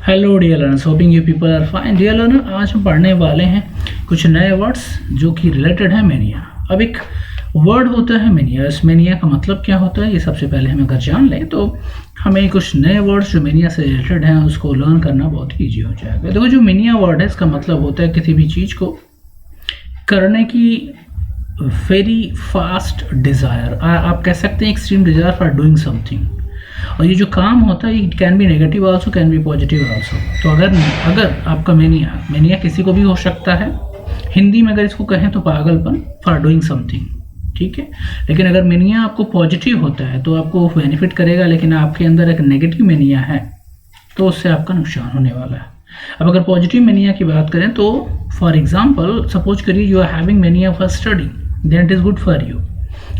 Hello dear learners, hoping you people are fine. Dear learner, आज हम पढ़ने वाले हैं कुछ नए वर्ड्स जो कि रिलेटेड है मेनिया। अब एक वर्ड होता है मेनिया, इस मेनिया का मतलब क्या होता है ये सबसे पहले हम अगर जान लें तो हमें कुछ नए वर्ड्स जो मेनिया से रिलेटेड हैं उसको लर्न करना बहुत ही ईजी हो जाएगा। देखो, जो मेनिया वर्ड है इसका मतलब होता है किसी भी चीज़ को करने की वेरी फास्ट डिज़ायर, आप कह सकते हैं extreme desire for doing something. और ये जो काम होता है it can be negative also, can be positive also. तो अगर आपका मेनिया किसी को भी हो सकता है। हिंदी में अगर इसको कहें तो पागलपन फॉर डूइंग समथिंग, ठीक है। लेकिन अगर मेनिया आपको पॉजिटिव होता है तो आपको बेनिफिट करेगा, लेकिन आपके अंदर एक नेगेटिव मेनिया है तो उससे आपका नुकसान होने वाला है। अब अगर पॉजिटिव मेनिया की बात करें तो फॉर एग्जाम्पल सपोज करिए you are having mania for study, then it is good for you.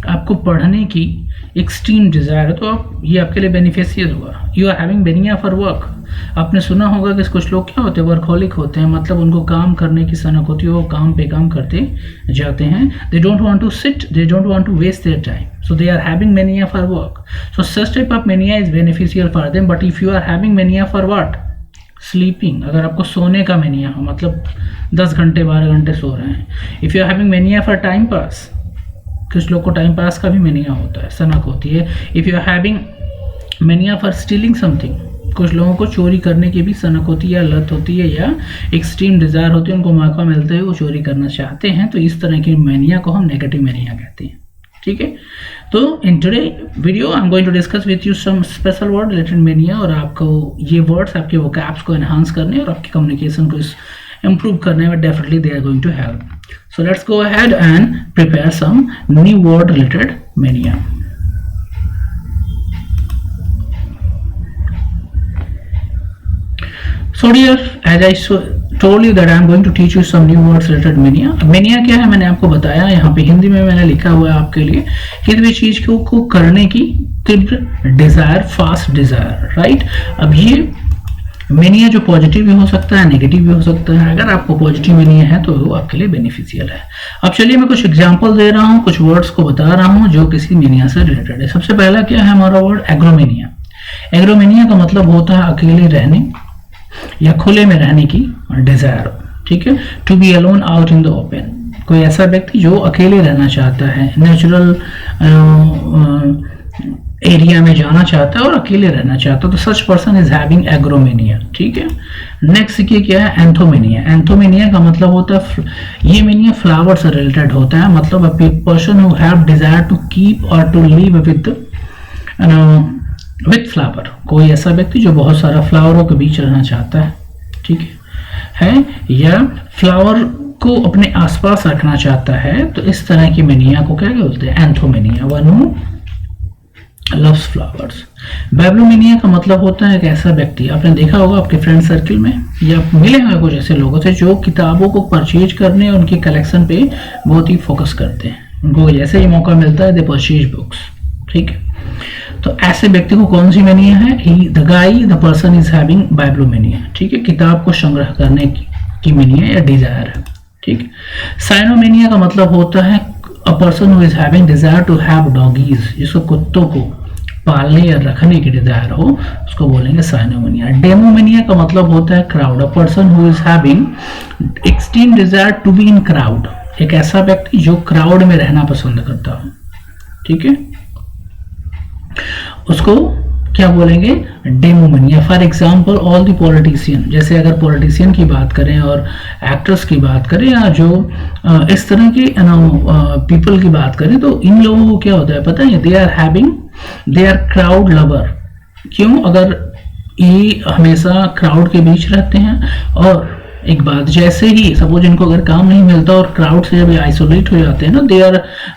आपको पढ़ने की एक्सट्रीम डिज़ायर है तो ये आपके लिए बेनिफिशियल हुआ। You are having mania for work, आपने सुना होगा कि कुछ लोग क्या होते हैं, वर्कहोलिक होते हैं, मतलब उनको काम करने की सनक होती है, वो काम पे काम करते जाते हैं। They don't want to sit, they don't want to waste their time, so they are having mania for work. So such type of mania is beneficial for them. But if you are having mania for what, sleeping, अगर आपको सोने का mania हो, मतलब 10 घंटे 12 घंटे सो रहे हैं। If you are having mania for time pass, कुछ लोग को टाइम पास का भी मेनिया होता है, सनक होती है। If you are having mania for stealing something, कुछ लोगों को चोरी करने की भी सनक होती है, लत होती है या एक्सट्रीम डिज़ायर होती है, उनको मौका मिलता है वो चोरी करना चाहते हैं, तो इस तरह की मेनिया को हम नेगेटिव मेनिया कहते हैं, ठीक है। तो in today video I am going to discuss with you some special word related mania, और आपको ये वर्ड्स आपके वोकैब्स को एनहांस करने और आपकी कम्युनिकेशन को improve करने में definitely they are going to help. So let's go ahead and prepare some new word related mania. So dear, as I told you that I am going to teach you some new words related mania. Mania क्या है मैंने आपको बताया, यहाँ पे हिंदी में मैंने लिखा हुआ है आपके लिए, किसी भी चीज को करने की तीव्र डिजायर, फास्ट डिजायर, राइट। अब ये मेनिया जो पॉजिटिव भी हो सकता है, नेगेटिव भी हो सकता है। अगर आपको पॉजिटिव मेनिया है तो वो आपके लिए बेनिफिशियल है। अब चलिए मैं कुछ एग्जांपल दे रहा हूँ, कुछ वर्ड्स को बता रहा हूँ जो किसी मेनिया से रिलेटेड है। सबसे पहला क्या है हमारा वर्ड, एग्रोमेनिया। एग्रोमेनिया का मतलब होता है अकेले रहने या खुले में रहने की डिजायर, ठीक है। To be alone out in the open, कोई ऐसा व्यक्ति जो अकेले रहना चाहता है, नेचुरल एरिया में जाना चाहता है और अकेले रहना चाहता है, तो सच पर्सन इज हैविंग एग्रोमेनिया, ठीक है। नेक्स्ट ये क्या है, एंथोमेनिया। एंथोमेनिया का मतलब होता है, ये मेनिया फ्लावर से रिलेटेड होता है, मतलब a person who have desire to keep और टू लिव विद फ्लावर, कोई ऐसा व्यक्ति जो बहुत सारा फ्लावरों के बीच रहना चाहता है, ठीक है, या फ्लावर को अपने आसपास रखना चाहता है, तो इस तरह की मेनिया को क्या बोलते हैं, anthomania. One who loves flowers. Bibliomania का मतलब होता है एक ऐसा व्यक्ति, आपने देखा होगा आपके फ्रेंड सर्किल में या मिले हुए कुछ ऐसे लोगों से जो किताबों को परचेज करने और उनके कलेक्शन पे बहुत ही फोकस करते हैं, उनको जैसे ही मौका मिलता है दे परचेज बुक्स, ठीक है। तो ऐसे व्यक्ति को कौन सी मेनिया है, द पर्सन इज हैविंग बैब्लोमेनिया, ठीक है, किताब को संग्रह करने की मेनिया या डिजायर है, ठीक है। साइनोमेनिया का मतलब होता है a person who is having desire to have doggies, जिसको कुत्तों को पालने या रखने की डिजायर हो, उसको बोलेंगे साइनोमेनिया। डेमोमेनिया का मतलब होता है crowd, a person who is having extreme desire to be in crowd, एक ऐसा व्यक्ति जो क्राउड में रहना पसंद करता हो, ठीक है, उसको क्या बोलेंगे, demomania. For example all the politician, जैसे अगर पॉलिटिशियन की बात करें और एक्टर्स की बात करें या जो इस तरह के पीपल की बात करें, तो इन लोगों को क्या होता है पता है, दे आर क्राउड लवर। क्यों, अगर ये हमेशा क्राउड के बीच रहते हैं, और एक बात, जैसे ही सपोज इनको अगर काम नहीं मिलता और क्राउड से जब आइसोलेट हो जाते हैं ना,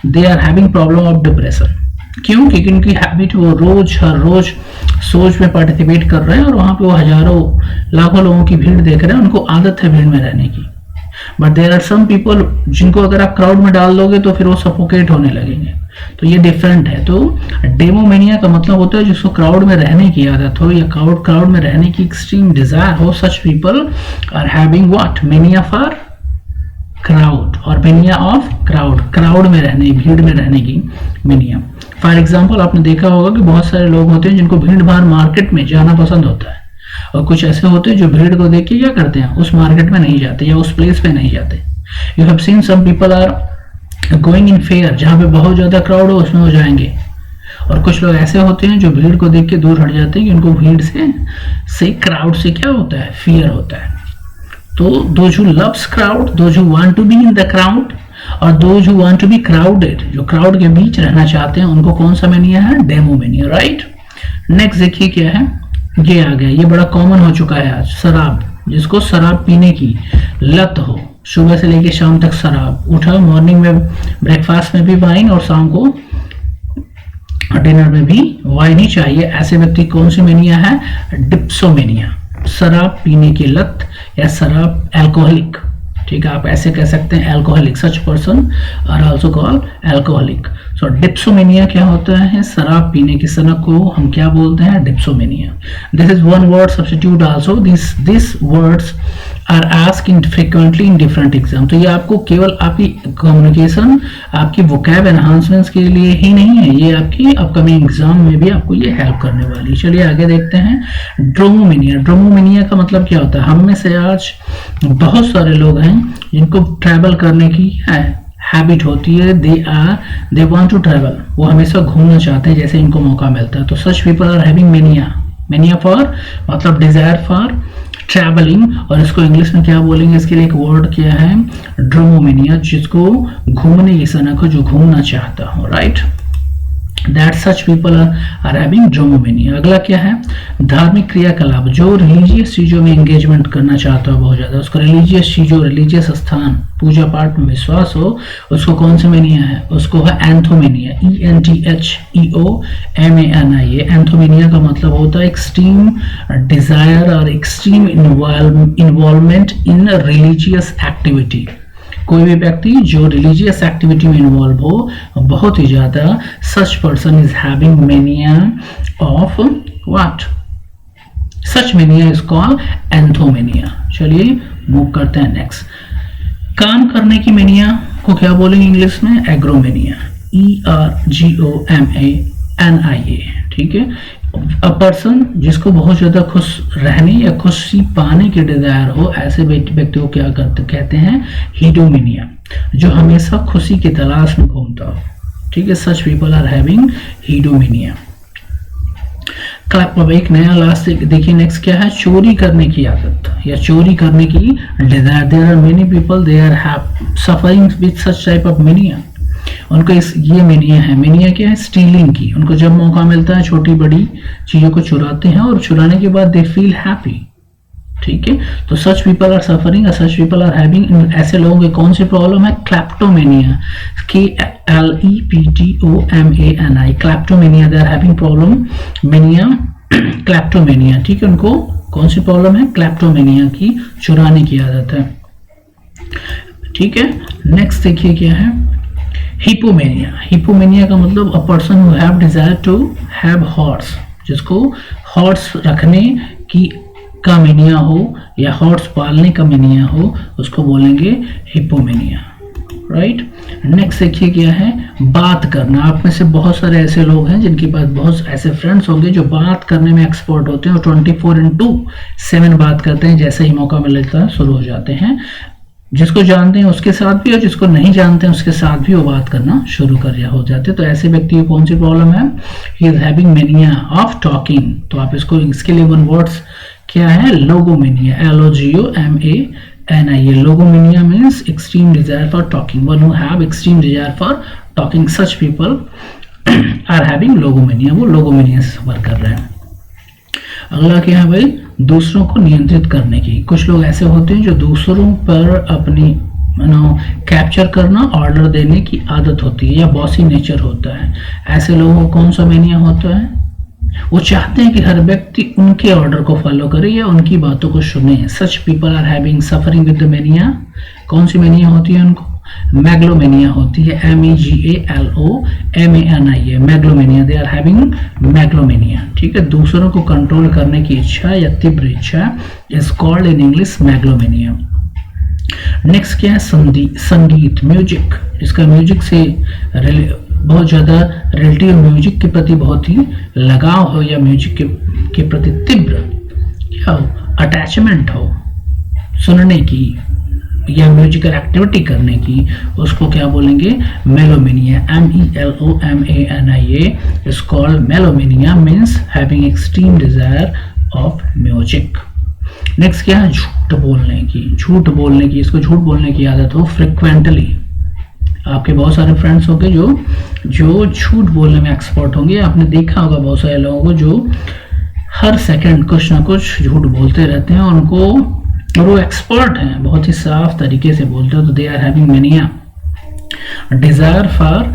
they are having problem of depression. क्यों, क्योंकि उनकी हैबिट वो हर रोज सोच में पार्टिसिपेट कर रहे हैं और वहां पे वो हजारों लाखों लोगों की भीड़ देख रहे हैं, उनको आदत है भीड़ में रहने की। But there are some people जिनको अगर आप क्राउड में डाल दोगे तो फिर वो सफोकेट होने लगेंगे, तो ये डिफरेंट है। तो डेमोमेनिया का मतलब होता है जिसको क्राउड में रहने की आदत हो या क्राउड में रहने की एक्सट्रीम डिजायर हो, such people are having what, mania for crowd और मेनिया ऑफ क्राउड में रहने, भीड़ में रहने की मेनिया। फॉर एग्जाम्पल आपने देखा होगा कि बहुत सारे लोग होते हैं जिनको भीड़ भाड़ मार्केट में जाना पसंद होता है, और कुछ ऐसे होते हैं जो भीड़ को देख के क्या करते हैं, उस मार्केट में नहीं जाते या उस प्लेस पे नहीं जाते। You have seen some people are going in fair, जहाँ पे बहुत ज्यादा क्राउड हो उसमें वो जाएंगे। और कुछ लोग ऐसे होते हैं जो भीड़ को देख के दूर हट जाते हैं कि उनको भीड़ से क्राउड से क्या होता है, फियर होता है। तो those who loves crowd, those who want to be in the crowd और those who want to be crowded, जो क्राउड के बीच रहना चाहते हैं, उनको कौन सा मेनिया है, डेमोमेनिया, राइट। नेक्स्ट देखिए क्या है, ये आ गया, ये बड़ा कॉमन हो चुका है आज, शराब। जिसको शराब पीने की लत हो, सुबह से लेके शाम तक शराब, उठा मॉर्निंग में ब्रेकफास्ट में भी वाइन और शाम को डिनर में भी वाइन ही चाहिए, ऐसे व्यक्ति कौन सी मेनिया है, डिप्सोमेनिया, शराब पीने की लत या शराब, अल्कोहलिक। ठीक है, आप ऐसे कह सकते हैं alcoholic, such person are also called alcoholic. So dipsomania क्या होता है, शराब पीने की सनक को हम क्या बोलते हैं, dipsomania. This is one word substitute also, this words are asked frequently in different exam. तो ये आपको केवल आपकी कम्युनिकेशन, आपकी वोकैब एनहांसमेंट्स के लिए ही नहीं है, ये आपकी अपकमिंग एग्जाम में भी आपको ये हेल्प करने वाली है। चलिए आगे देखते हैं, ड्रोमोमेनिया। ड्रोमोमेनिया का मतलब क्या होता है, हम में से आज बहुत सारे लोग हैं जिनको ट्रैवल करने की हैबिट होती है, दे वांट टू ट्रैवल, वो हमेशा घूमना चाहते हैं जैसे इनको मौका मिलता है। तो such people are having mania for मतलब डिजायर फॉर ट्रैवलिंग, और इसको इंग्लिश में क्या बोलेंगे, इसके लिए एक वर्ड क्या है, ड्रोमोमेनिया, जिसको घूमने की सनक हो, जो घूमना चाहता हो, right. That such people are having ड्रोमोमेनिया। अगला क्या है, धार्मिक क्रियाकलाप, जो रिलीजियस चीजों में एंगेजमेंट करना चाहता हो बहुत ज्यादा, उसको रिलीजियस चीजों, रिलीजियस स्थान, पूजा पाठ में विश्वास हो, उसको कौन सा मेनिया है, उसको है एंथोमेनिया, ENTHEOMANIA। एंथोमेनिया का मतलब होता है एक्सट्रीम डिजायर और extreme involvement in religious activity. कोई भी व्यक्ति जो रिलीजियस एक्टिविटी में इन्वॉल्व हो बहुत ही ज्यादा, such person is having mania of what, such mania is called anthomania. चलिए मूव करते हैं नेक्स्ट। काम करने की मेनिया को क्या बोलेंगे इंग्लिश में, एग्रोमेनिया, ERGOMANIA। ठीक है, अ पर्सन जिसको बहुत ज्यादा खुश रहने या खुशी पाने की डिजायर हो, ऐसे व्यक्ति को क्या कहते हैं, हीडोमेनिया, जो हमेशा खुशी की तलाश में घूमता हो। ठीक है, सच पीपल आर हैविंग हीडोमेनिया। अब एक नया लास्ट देखिए, नेक्स्ट क्या है, चोरी करने की आदत या चोरी करने की desire. There are many people they are suffering with such type of mania. उनको ये मेनिया है, मेनिया क्या है, स्टीलिंग की। उनको जब मौका मिलता है छोटी बड़ी चीजों को चुराते हैं और चुराने के बाद दे फील हैप्पी। ठीक है, तो such people are suffering, such people are having, ऐसे लोगों की कौन सी प्रॉब्लम है, kleptomania, KLEPTOMANI, kleptomania, they are having problem mania, kleptomania. ठीक है, उनको कौन सी प्रॉब्लम है, क्लेप्टोमेनिया की, चुराने की आदत है। ठीक है, नेक्स्ट देखिए क्या है, हिपोमेनिया। हिपोमेनिया का मतलब a person who have desire to have horse, जिसको हॉर्स रखने की का मेनिया हो या हॉर्स पालने का मेनिया हो, उसको बोलेंगे हिपोमेनिया, राइट। नेक्स्ट देखिए क्या है, बात करना। आप में से बहुत सारे ऐसे लोग हैं जिनके पास बहुत ऐसे फ्रेंड्स होंगे जो बात करने में एक्सपर्ट होते हैं और 24/7 बात करते हैं, जैसे ही मौका मिलता है शुरू हो जाते हैं। जिसको जानते हैं उसके साथ भी और जिसको नहीं जानते हैं उसके साथ भी वो बात करना शुरू कर हो जाते। तो ऐसे व्यक्ति को कौन सी प्रॉब्लम है, he is having mania of talking. तो आप इसके लिए वन वर्ड्स क्या है, logomania, LOGOMANIA। Logomania means extreme desire for talking, one who have extreme desire for talking, such people are having logomania, वो लोगोमेनिया से सफर कर रहे हैं। अगला क्या है भाई, दूसरों को नियंत्रित करने की। कुछ लोग ऐसे होते हैं जो दूसरों पर अपनी कैप्चर करना, ऑर्डर देने की आदत होती है या बॉसी नेचर होता है। ऐसे लोगों को कौन सा मेनिया होता है, वो चाहते हैं कि हर व्यक्ति उनके ऑर्डर को फॉलो करे या उनकी बातों को सुने। Such people are having suffering with the mania. कौन सी मेनिया होती है उनको, मैग्लोमेनिया होती है, MEGALOMANIA, मैग्लोमेनिया, दे आर हैविंग मैग्लोमेनिया। ठीक है, दूसरों को कंट्रोल करने की इच्छा या तीव्र इच्छा is called in English megalomania. Next क्या है, संगीत, म्यूजिक। इसका म्यूजिक से बहुत ज्यादा रिलेटिव, म्यूजिक के प्रति बहुत ही लगाव हो या म्यूजिक के प्रति तीव्र क्या हो, अटैचमेंट हो सुनने की या म्यूजिकल एक्टिविटी करने की, उसको क्या बोलेंगे, melomania. MELOMANIA is called melomania, means having extreme desire of music. Next क्या है, झूठ बोलने की। झूठ बोलने की, इसको झूठ बोलने की आदत हो फ्रिक्वेंटली। आपके बहुत सारे फ्रेंड्स होंगे जो झूठ बोलने में एक्सपर्ट होंगे। आपने देखा होगा बहुत सारे लोगों को जो हर सेकंड कुछ ना कुछ झूठ बोलते रहते हैं, उनको, और वो एक्सपर्ट हैं, बहुत ही साफ तरीके से बोलते हैं। तो they are having mania, desire for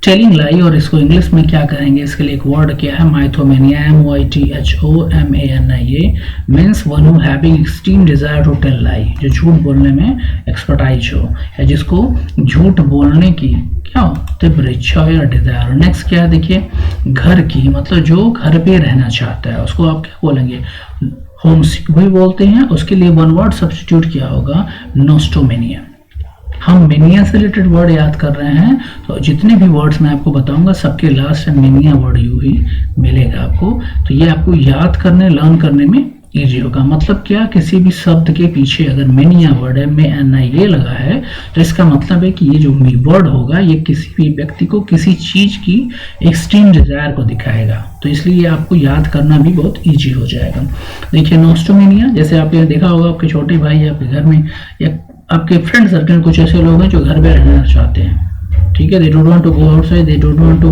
telling lie. और इसको इंग्लिश में क्या कहेंगे, इसके लिए एक वर्ड क्या है, mythomania. MYTHOMANIA means one who having extreme desire to tell lie, जो झूठ बोलने में एक्सपर्टाइज हो, या जिसको झूठ बोलने की क्या हो, तीव्र इच्छा हो या डिजायर हो। नेक्स्ट क्या है देखिए, घर की, मतलब जो घर पे रहना चाहता है उसको आप क्या बोलेंगे, होमसिक भी बोलते हैं। उसके लिए वन वर्ड सब्स्टिट्यूट किया होगा, नोस्टोमेनिया। हम मेनिया से रिलेटेड वर्ड याद कर रहे हैं, तो जितने भी वर्ड्स मैं आपको बताऊंगा सबके लास्ट में मेनिया वर्ड यू ही मिलेगा आपको। तो ये आपको याद करने, लर्न करने में इजी होगा। मतलब क्या, किसी भी शब्द के पीछे अगर मेनिया वर्ड है, में NIA लगा है, तो इसका मतलब है कि ये जो वर्ड होगा ये किसी भी व्यक्ति को किसी चीज की एक्सट्रीम डिजायर को दिखाएगा। तो इसलिए आपको याद करना भी बहुत इजी हो जाएगा। देखिए नोस्टोमेनिया, जैसे आपने देखा होगा आपके छोटे भाई आपके घर में या आपके फ्रेंड सर्कल कुछ ऐसे लोग हैं जो घर पे रहना चाहते हैं, ठीक है, they don't want to go outside, they don't want to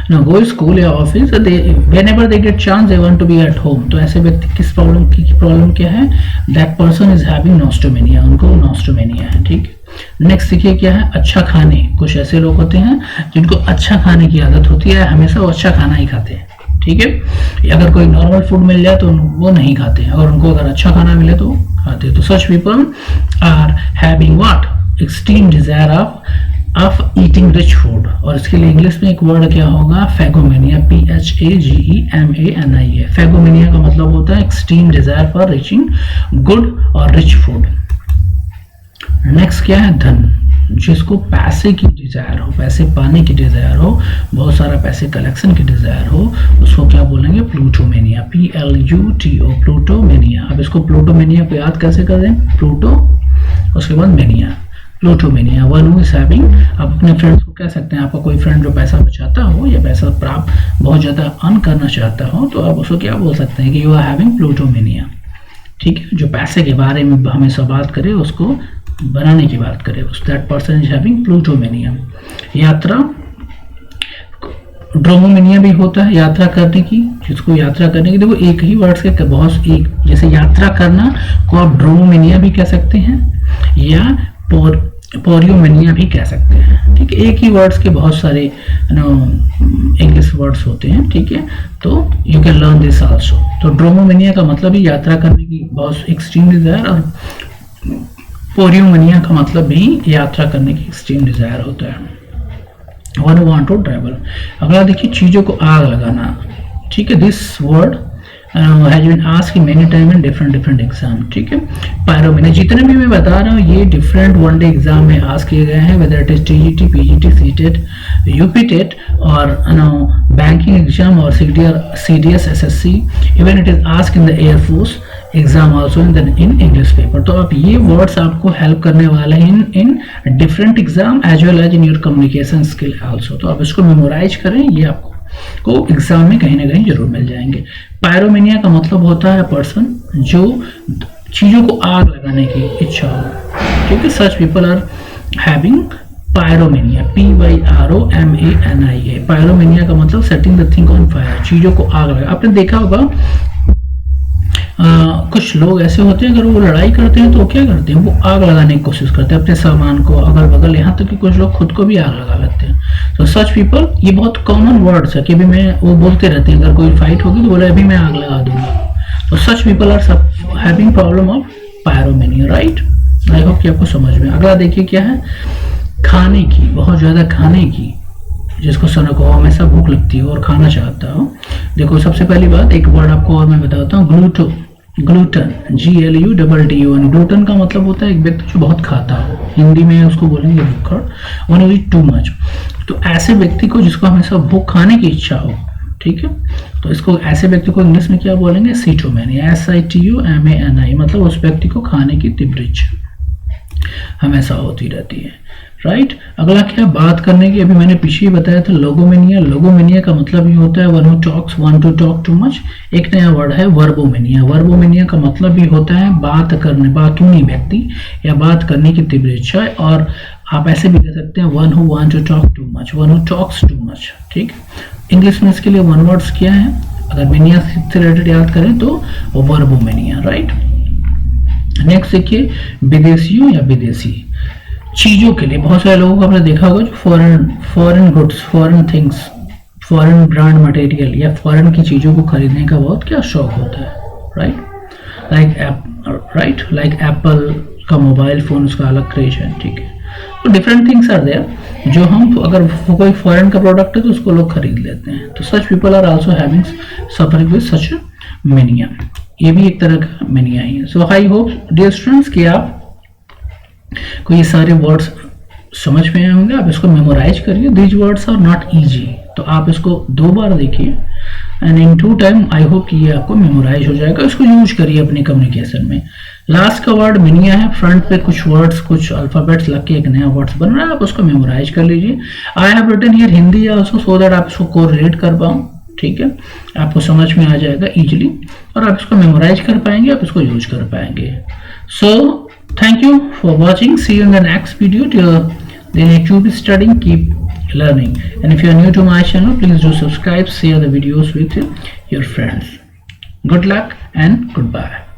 ना गो स्कूल या office, whenever they get chance they want to be at home. तो ऐसे व्यक्ति किस प्रॉब्लम क्या है, that person is having nostomania, उनको नोस्टोमेनिया है, ठीक है। नेक्स्ट देखिए क्या है, अच्छा खाने। कुछ ऐसे लोग होते हैं जिनको अच्छा खाने की आदत होती है, हमेशा वो अच्छा खाना ही खाते हैं, ठीक है। अगर कोई नॉर्मल फूड मिल जाए तो वो नहीं खाते हैं, और उनको अगर अच्छा खाना मिले तो खाते हैं। तो such people are having what, extreme desire of eating rich food. और इसके लिए इंग्लिश में एक वर्ड क्या होगा, फैगोमेनिया, PHAGEMANIA। फैगोमेनिया का मतलब होता है extreme desire for reaching good और रिच फूड। नेक्स्ट क्या है, धन। जिसको पैसे की डिजायर हो, पैसे पाने की डिजायर हो, बहुत सारा पैसे कलेक्शन की डिजायर हो, उसको क्या बोलेंगे, प्लूटोमेनिया, PLUTO, प्लूटोमेनिया। अब इसको प्लूटोमेनिया को याद कैसे कर दें, प्लूटो उसके बाद mania, plutomania. One who is having, आप अपने फ्रेंड्स को कह सकते हैं, आपका कोई फ्रेंड जो पैसा बचाता हो या पैसा प्राप्त बहुत ज्यादा अर्न करना चाहता हो, तो आप उसको क्या बोल सकते हैं कि यू आर हैविंग प्लूटोमेनिया, ठीक है। जो पैसे के बारे में हमेशा बात करे, उसको बनाने की बात करें, दैट पर्सन इज हैविंग प्लूटोमेनिया। यात्रा, ड्रोमोमेनिया भी होता है, यात्रा करने की। जिसको यात्रा करने की, देखो एक ही वर्ड के बहुत, एक जैसे यात्रा करना को आप ड्रोमोमेनिया भी कह सकते हैं या पोरियोमेनिया भी कह सकते हैं, ठीक है। एक ही वर्ड्स के बहुत सारे इंग्लिश वर्ड्स होते हैं, ठीक है। तो you can learn this also. तो ड्रोमोमेनिया का मतलब ही यात्रा करने की बहुत एक्सट्रीम डिजायर, और पोरियोमेनिया का मतलब भी यात्रा करने की एक्सट्रीम डिजायर होता है, one who want to travel. अगला देखिए, चीजों को आग लगाना, ठीक है। This word has been asked many time in different exam, ठीक है। पायरोमेनिया, जितने भी मैं बता रहा हूँ ये डिफरेंट वन डे एग्जाम में आस्क किए गए हैं, whether it is TGT, PGT, CTET, UPTET और बैंकिंग एग्जाम और CDS, SSC, even it is ask in the air force exam also in English paper. तो आप ये वर्ड्स आपको हेल्प करने वाले हैं in different exam as well as in your communication skill also. तो आप इसको मेमोराइज करें, ये आपको एग्जाम में कहीं ना कहीं जरूर मिल जाएंगे। पायरोमेनिया का मतलब होता है पर्सन जो चीजों को आग लगाने की इच्छा हो, ठीक है। Such people are having pyromania, PYROMANIA। Pyromania का मतलब setting the thing on fire, चीजों को आग लगा। आपने देखा होगा कुछ लोग ऐसे होते हैं, अगर वो लड़ाई करते हैं तो क्या करते हैं, वो आग लगाने की कोशिश करते हैं अपने सामान को, अगल बगल, यहाँ तक कि कुछ लोग खुद को भी आग लगा लेते हैं। तो सच पीपल, ये बहुत कॉमन वर्ड्स है कि अभी मैं, वो बोलते रहते हैं अगर कोई फाइट होगी तो बोले अभी मैं आग लगा दूंगा। तो such people are having problem of pyromania, right. I hope कि आपको समझ में। अगला देखिए क्या है, खाने की, बहुत ज्यादा खाने की, जिसको सनक हो, हमेशा भूख लगती हो और खाना चाहता हो। देखो सबसे पहली बात, एक वर्ड आपको और मैं बताता हूँ, ग्लूटन, GLUTTON। ग्लूटन का मतलब होता है एक व्यक्ति जो बहुत खाता हो, हिंदी में उसको बोलेंगे भूखड़, one who eat too much. तो ऐसे व्यक्ति को जिसको हमेशा भूख खाने की इच्छा हो, ठीक है। तो इसको ऐसे व्यक्ति को इंग्लिश में क्या बोलेंगे, सीटोमेनिया, SITUMANI, मतलब उस व्यक्ति को खाने की तिब्रिच हमेशा होती रहती है, राइट। अगला क्या, बात करने की, अभी मैंने पीछे ही बताया था लोगोमेनिया। लोगोमेनिया का मतलब ये होता है one who talks, one two talk too much. एक नया वर्ड है वर्बोमेनिया। वर्बोमेनिया का मतलब ये होता है बात करने, बातूनी व्यक्ति या बात करने की तीव्र इच्छा। और आप ऐसे भी कह सकते हैं one who want to talk too much, one who talks too much, ठीक। इंग्लिश में इसके लिए वन वर्ड्स क्या है, अगर मेनिया से रिलेटेड याद करें तो वर्बोमेनिया, राइट। नेक्स्ट देखिए विदेशियों या विदेशी चीजों के लिए। बहुत सारे लोगों को आपने देखा होगा जो foreign goods, foreign things, foreign brand material या फॉरेन की चीजों को खरीदने का बहुत क्या शौक होता है, राइट। लाइक एप्पल का मोबाइल फोन, उसका अलग क्रेज है, ठीक है। तो डिफरेंट थिंग्स आर देयर जो हम, अगर कोई फॉरेन का प्रोडक्ट है तो उसको लोग खरीद लेते हैं। तो such people are also having suffering with such mania. ये भी एक तरह का मेनिया ही है। So I hope dear students कि आप को ये सारे वर्ड्स समझ में आए होंगे। आप इसको मेमोराइज करिए। These words are not easy, तो आप इसको 2 बार देखिए and in 2 time I hope कि ये आपको मेमोराइज हो जाएगा। इसको यूज करिए अपने कम्युनिकेशन में। लास्ट का वर्ड मेनिया है, फ्रंट पे कुछ वर्ड्स, कुछ अल्फाबेट्स लग के एक नया वर्ड्स बन रहा है, आप उसको मेमोराइज कर लीजिए। I have written here Hindi also so that आप इसको कोरिलेट कर पाओ, ठीक है। आपको समझ में आ जाएगा इजीली और आप इसको मेमोराइज कर पाएंगे, आप इसको यूज कर पाएंगे। सो thank you for watching. See you in the next video. Till then, keep studying, keep learning. And if you are new to my channel, please do subscribe, share the videos with your friends. Good luck and goodbye.